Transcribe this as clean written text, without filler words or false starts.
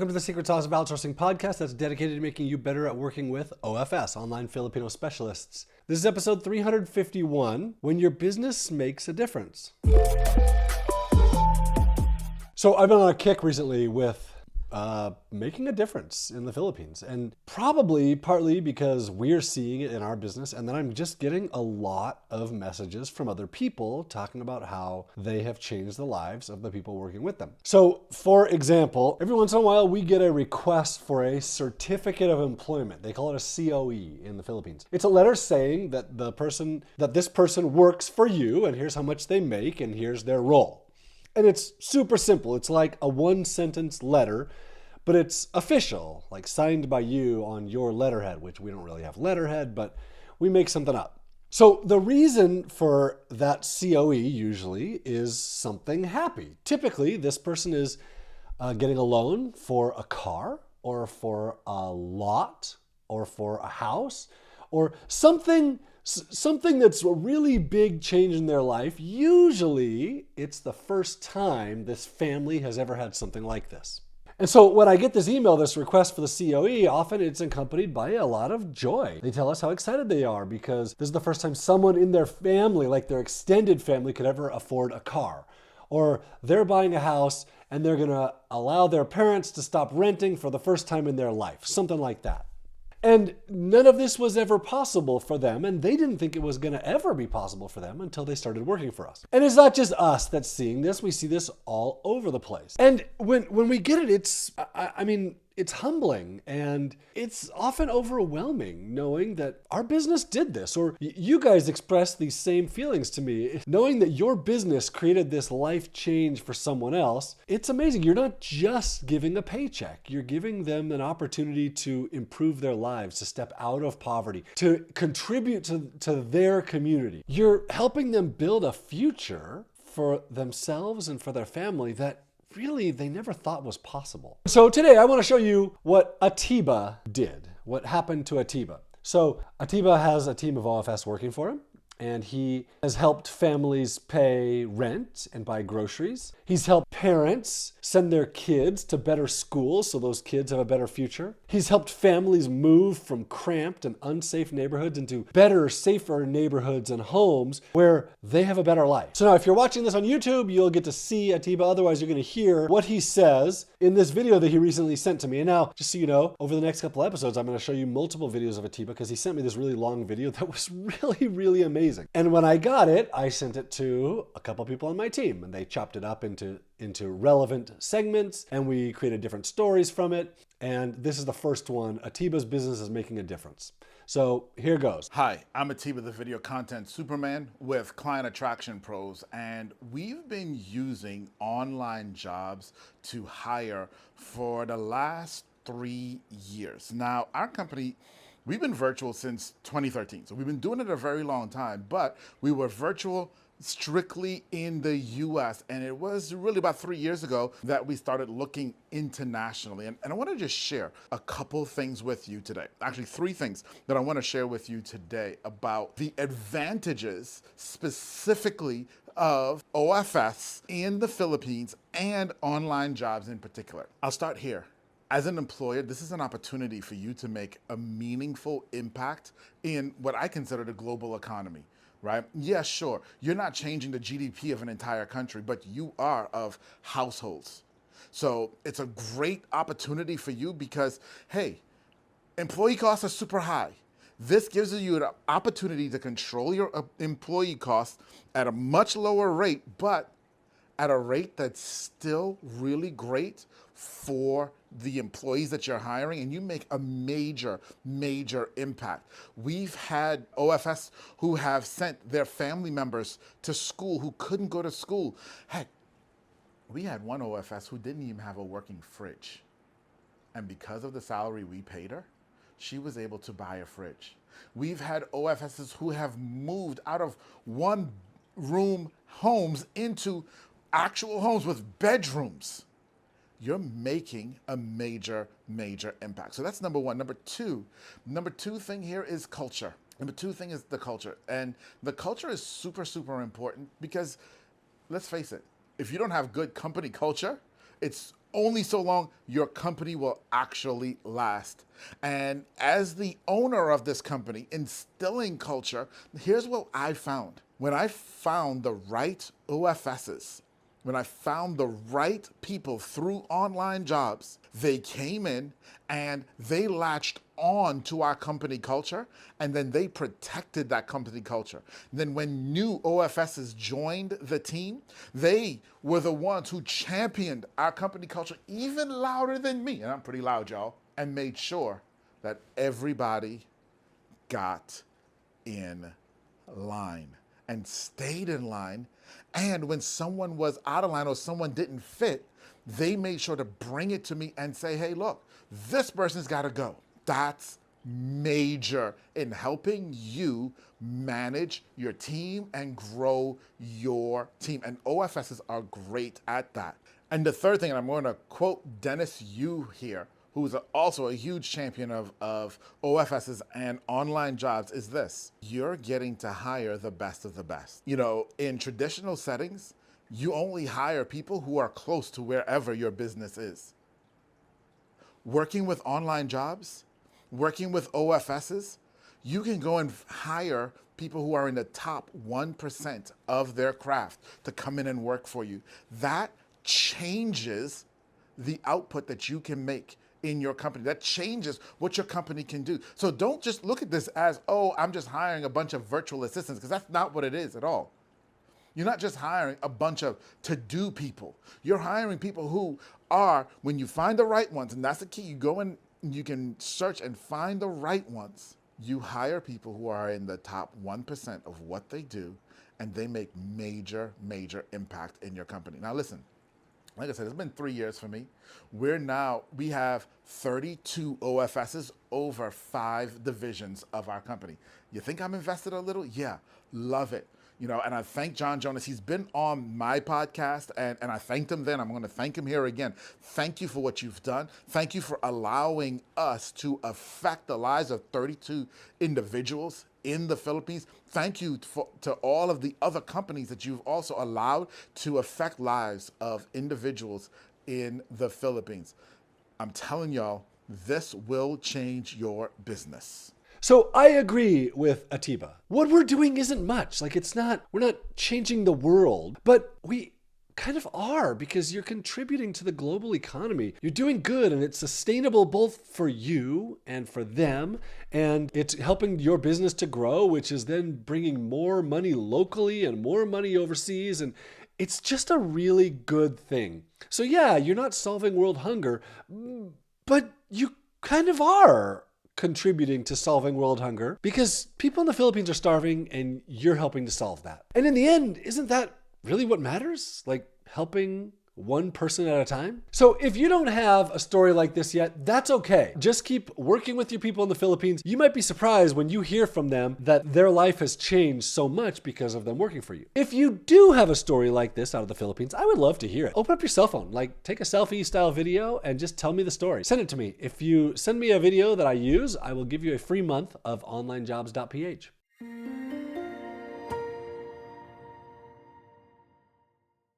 Welcome to the Secret Sauce of Outsourcing podcast that's dedicated to making you better at working with OFS, Online Filipino Specialists. This is episode 351, When Your Business Makes a Difference. So I've been on a kick recently with making a difference in the Philippines, and probably partly because we're seeing it in our business, and then I'm just getting a lot of messages from other people talking about how they have changed the lives of the people working with them. So for example, every once in a while we get a request for a certificate of employment. They call it a COE in the Philippines. It's a letter saying that this person works for you, and here's how much they make, and here's their role. And it's super simple. It's like a one-sentence letter, but it's official, like signed by you on your letterhead, which we don't really have letterhead, but we make something up. So the reason for that COE usually is something happy. Typically, this person is getting a loan for a car or for a lot or for a house or something that's a really big change in their life. Usually, it's the first time this family has ever had something like this. And so when I get this email, this request for the COE, often it's accompanied by a lot of joy. They tell us how excited they are because this is the first time someone in their family, like their extended family, could ever afford a car. Or they're buying a house and they're gonna allow their parents to stop renting for the first time in their life, something like that. And none of this was ever possible for them, and they didn't think it was going to ever be possible for them until they started working for us. And it's not just us that's seeing this, we see this all over the place. And when we get it, it's humbling, and it's often overwhelming knowing that our business did this, or you guys expressed these same feelings to me. Knowing that your business created this life change for someone else, it's amazing. You're not just giving a paycheck. You're giving them an opportunity to improve their lives, to step out of poverty, to contribute to their community. You're helping them build a future for themselves and for their family that really they never thought was possible. So today I want to show you what Atiba did, what happened to Atiba. So Atiba has a team of OFS working for him, and he has helped families pay rent and buy groceries. He's helped parents send their kids to better schools so those kids have a better future. He's helped families move from cramped and unsafe neighborhoods into better, safer neighborhoods and homes where they have a better life. So now if you're watching this on YouTube, you'll get to see Atiba. Otherwise, you're going to hear what he says in this video that he recently sent to me. And now, just so you know, over the next couple episodes, I'm going to show you multiple videos of Atiba because he sent me this really long video that was really, really amazing. And when I got it, I sent it to a couple people on my team, and they chopped it up into relevant segments, and we created different stories from it. And this is the first one. Atiba's business is making a difference. So here goes. Hi, I'm Atiba, the video content Superman with Client Attraction Pros, and we've been using online jobs to hire for the last 3 years. Now, our company, we've been virtual since 2013, so we've been doing it a very long time, but we were virtual strictly in the US, and it was really about 3 years ago that we started looking internationally. And I want to just share a couple things with you today. Actually, 3 things that I want to share with you today about the advantages specifically of OFS in the Philippines and online jobs in particular. I'll start here. As an employer, this is an opportunity for you to make a meaningful impact in what I consider the global economy, right? Yeah, sure, you're not changing the GDP of an entire country, but you are of households. So it's a great opportunity for you because, hey, employee costs are super high. This gives you an opportunity to control your employee costs at a much lower rate, but at a rate that's still really great for the employees that you're hiring, and you make a major, major impact. We've had OFS who have sent their family members to school who couldn't go to school. Heck, we had one OFS who didn't even have a working fridge. And because of the salary we paid her, she was able to buy a fridge. We've had OFSs who have moved out of one-room homes into actual homes with bedrooms. You're making a major, major impact. So that's number one. Number two thing here is culture. Number 2 thing is the culture. And the culture is super, super important because let's face it, if you don't have good company culture, It's only so long your company will actually last. And as the owner of this company, instilling culture, here's what I found. When I found the right OFSs, when I found the right people through online jobs, they came in and they latched on to our company culture, and then they protected that company culture. Then when new OFSs joined the team, they were the ones who championed our company culture even louder than me, and I'm pretty loud, y'all, and made sure that everybody got in line and stayed in line. And when someone was out of line or someone didn't fit, they made sure to bring it to me and say, hey, look, this person's got to go. That's major in helping you manage your team and grow your team. And OFSs are great at that. And the third thing, and I'm going to quote Dennis Yu here, who's also a huge champion of OFSs and online jobs, is this: you're getting to hire the best of the best. You know, in traditional settings, you only hire people who are close to wherever your business is. Working with online jobs, working with OFSs, you can go and hire people who are in the top 1% of their craft to come in and work for you. That changes the output that you can make in your company. That changes what your company can do. So don't just look at this as, oh, I'm just hiring a bunch of virtual assistants, because that's not what it is at all. You're not just hiring a bunch of to-do people. You're hiring people who are, when you find the right ones, and that's the key, you go in, you can search and find the right ones. You hire people who are in the top 1% of what they do, and they make major, major impact in your company. Now listen, like I said, it's been 3 years for me. We have 32 OFSs over 5 divisions of our company. You think I'm invested a little? Yeah, love it. You know, and I thank John Jonas. He's been on my podcast, and I thanked him then. I'm going to thank him here again. Thank you for what you've done. Thank you for allowing us to affect the lives of 32 individuals in the Philippines. Thank you to all of the other companies that you've also allowed to affect lives of individuals in the Philippines. I'm telling y'all, this will change your business. So I agree with Atiba. What we're doing isn't much. Like, we're not changing the world, but we kind of are, because you're contributing to the global economy. You're doing good, and it's sustainable both for you and for them. And it's helping your business to grow, which is then bringing more money locally and more money overseas. And it's just a really good thing. So yeah, you're not solving world hunger, but you kind of are contributing to solving world hunger, because people in the Philippines are starving and you're helping to solve that. And in the end, isn't that really what matters? Like, helping one person at a time? So if you don't have a story like this yet, that's okay. Just keep working with your people in the Philippines. You might be surprised when you hear from them that their life has changed so much because of them working for you. If you do have a story like this out of the Philippines, I would love to hear it. Open up your cell phone, like take a selfie style video and just tell me the story. Send it to me. If you send me a video that I use, I will give you a free month of OnlineJobs.ph.